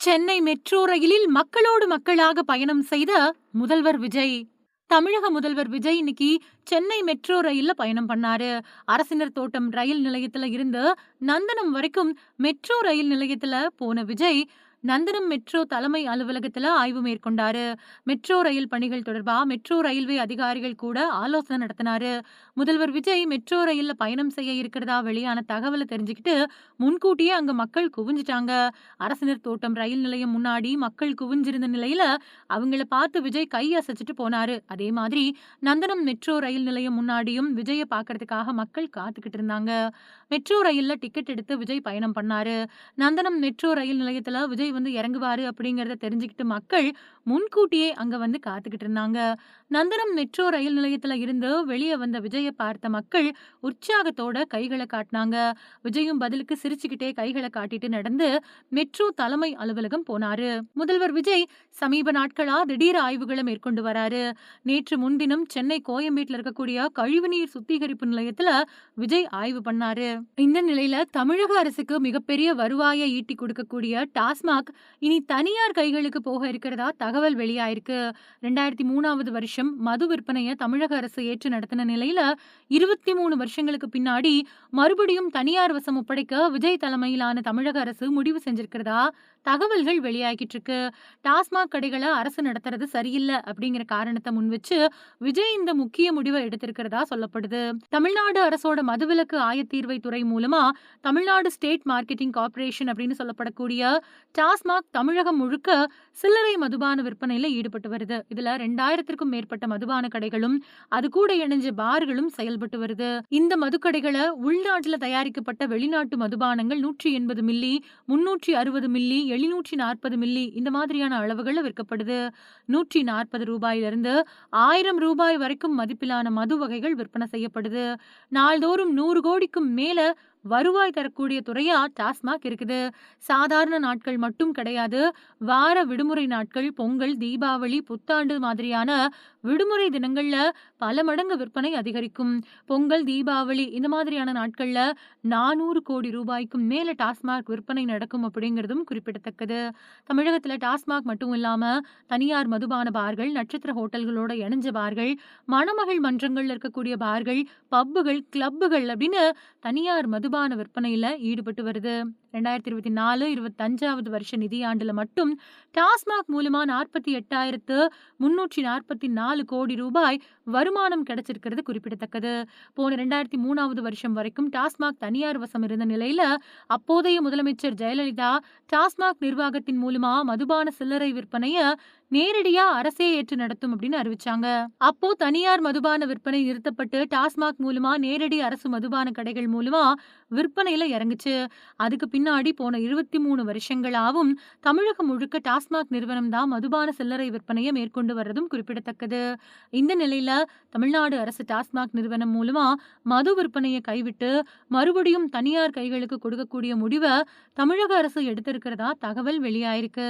Chennai metro ரயிலில் மக்களோடு மக்களாக பயணம் செய்த முதல்வர் விஜய். தமிழக முதல்வர் விஜய் இன்னைக்கு சென்னை மெட்ரோ ரயில்ல பயணம் பண்ணாரு. அரசினர் தோட்டம் ரயில் நிலையத்துல இருந்து நந்தனம் வரைக்கும் மெட்ரோ ரயில் நிலையத்துல போன விஜய், நந்தனம் மெட்ரோ தலைமை அலுவலகத்துல ஆய்வு மேற்கொண்டாரு. மெட்ரோ ரயில் பணிகள் தொடர்பா மெட்ரோ ரயில்வே அதிகாரிகள் கூட ஆலோசனை நடத்தினாரு. முதல்வர் விஜய் மெட்ரோ ரயில்ல பயணம் செய்ய இருக்கிறதா வெளியான தகவலை தெரிஞ்சுக்கிட்டு முன்கூட்டியே அங்க மக்கள் குவிஞ்சிட்டாங்க. அரசினர் தோட்டம் ரயில் நிலையம் முன்னாடி மக்கள் குவிஞ்சிருந்த நிலையில அவங்கள பார்த்து விஜய் கை அசைச்சிட்டு போனாரு. அதே மாதிரி நந்தனம் மெட்ரோ ரயில் நிலையம் முன்னாடியும் விஜய பாக்குறதுக்காக மக்கள் காத்துக்கிட்டு இருந்தாங்க. மெட்ரோ ரயில்ல டிக்கெட் எடுத்து விஜய் பயணம் பண்ணாரு. நந்தனம் மெட்ரோ ரயில் நிலையத்துல விஜய் இறங்குவாரு அப்படிங்கறத தெரிஞ்சுக்கிட்டு மக்கள் முன்கூட்டியே அங்க காத்துக்கிட்டு இருந்தாங்க. நந்தனம் மெட்ரோ ரயில் நிலையத்துல இருந்து வெளியே வந்த விஜய பார்த்த மக்கள் உற்சாகத்தோட கைகளை காட்டினாங்க. விஜயும் பதிலுக்கு சிரிச்சுக்கிட்டே கைகளை காட்டிட்டு நடந்து மெட்ரோ தலைமை அலுவலகம் போனாரு. முதல்வர் விஜய் சமீப நாட்களா திடீர் ஆய்வுகளை மேற்கொண்டு வராரு. நேற்று முன்தினம் சென்னை கோயம்பேட்டில் இருக்கக்கூடிய கழிவுநீர் சுத்திகரிப்பு நிலையத்துல விஜய் ஆய்வு பண்ணாரு. இந்த நிலையில தமிழக அரசுக்கு மிகப்பெரிய வருவாயை ஈட்டி கொடுக்கக்கூடிய டாஸ்மாக் இனி தனியார் கைகளுக்கு போக இருக்கிறதா தகவல் வெளியாயிருக்கு. 2003வது வருஷம் மது விற்பனையை தமிழக அரசு ஏற்று நடத்தின நிலையில 23 வருஷங்களுக்கு பின்னாடி மறுபடியும் தனியார் வசம் ஒப்படைக்க விஜய் தலைமையிலான தமிழக அரசு முடிவு செஞ்சிருக்கிறதா தகவல்கள் வெளியாகிட்டு இருக்கு. டாஸ்மாக் கடைகளை அரசு நடத்துறது சரியில்லை அப்படிங்கிற காரணத்தை முன்வச்சு விஜய் இந்த முக்கிய முடிவை எடுத்திருக்கிறதா சொல்லப்படுது. தமிழ்நாடு அரசோட மதுவிலக்கு ஆயத்தீர்வை துறை மூலமா தமிழ்நாடு ஸ்டேட் மார்க்கெட்டிங் கார்ப்பரேஷன் அப்படின்னு சொல்லப்படக்கூடிய டாஸ்மாக் தமிழகம் முழுக்க சில்லறை மதுபான விற்பனையில ஈடுபட்டு வருது. இதுல 2000க்கும் மேற்பட்ட மதுபான கடைகளும் அது கூட இணைஞ்ச பார்களும் செயல்பட்டு வருது. இந்த மதுக்கடைகளை உள்நாட்டுல தயாரிக்கப்பட்ட வெளிநாட்டு மதுபானங்கள் 180 மில்லி, 360 மில்லி, 740 மில்லி இந்த மாதிரியான அளவுகள்ல விற்கப்படுது. 140 ரூபாயிலிருந்து 1000 ரூபாய் வரைக்கும் மதிப்பிலான மது வகைகள் விற்பனை செய்யப்படுது. நாள்தோறும் 100 கோடிக்கும் மேல வருவாய் தரக்கூடிய துறையா டாஸ்மாக் இருக்குது. சாதாரண நாட்கள் மட்டும் கிடையாது, வார விடுமுறை நாட்கள், பொங்கல், தீபாவளி, புத்தாண்டு மாதிரியான விடுமுறை தினங்கள்ல பல மடங்கு விற்பனை அதிகரிக்கும். பொங்கல், தீபாவளி இந்த மாதிரியான நாட்கள்ல 400 கோடி ரூபாய்க்கும் மேல டாஸ்மாக் விற்பனை நடக்கும் அப்படிங்கிறதும் குறிப்பிடத்தக்கது. தமிழகத்துல டாஸ்மாக் மட்டும் இல்லாம தனியார் மதுபான பார்கள், நட்சத்திர ஹோட்டல்களோட இணைஞ்ச பார்கள், மணமகள் மன்றங்கள்ல இருக்கக்கூடிய பார்கள், பப்புகள், கிளப்புகள் அப்படின்னு தனியார் மதுபான விற்பனையில ஈடுபட்டு வருது. 2024-25வது வருஷ நிதியாண்டுல மட்டும் டாஸ்மாக் மூலமா 48,344 கோடி ரூபாய் வருமானம் கிடைச்சிருக்கிறது குறிப்பிடத்தக்கது. போன 2003வது வருஷம் வரைக்கும் டாஸ்மாக் தனியார் வசம் இருந்த நிலையில அப்போதைய முதலமைச்சர் ஜெயலலிதா டாஸ்மாக் நிர்வாகத்தின் மூலமா மதுபான சில்லறை விற்பனைய நேரடியா அரசே ஏற்று நடத்தும் அப்படின்னு அறிவிச்சாங்க. அப்போ தனியார் மதுபான விற்பனை நிறுத்தப்பட்டு டாஸ்மாக் மூலமா நேரடி அரசு மதுபான கடைகள் மூலமா விற்பனையில இறங்குச்சு. அதுக்கு பின்னாடி போன 23 வருஷங்களாவும் தமிழகம் முழுக்க டாஸ்மாக் நிறுவனம் தான் மதுபான சில்லறை விற்பனையை மேற்கொண்டு வர்றதும் குறிப்பிடத்தக்கது. இந்த நிலையில தமிழ்நாடு அரசு டாஸ்மாக் நிறுவனம் மூலமா மது விற்பனையை கைவிட்டு மறுபடியும் தனியார் கைகளுக்கு கொடுக்கக்கூடிய முடிவை தமிழக அரசு எடுத்திருக்கிறதா தகவல் வெளியாயிருக்கு.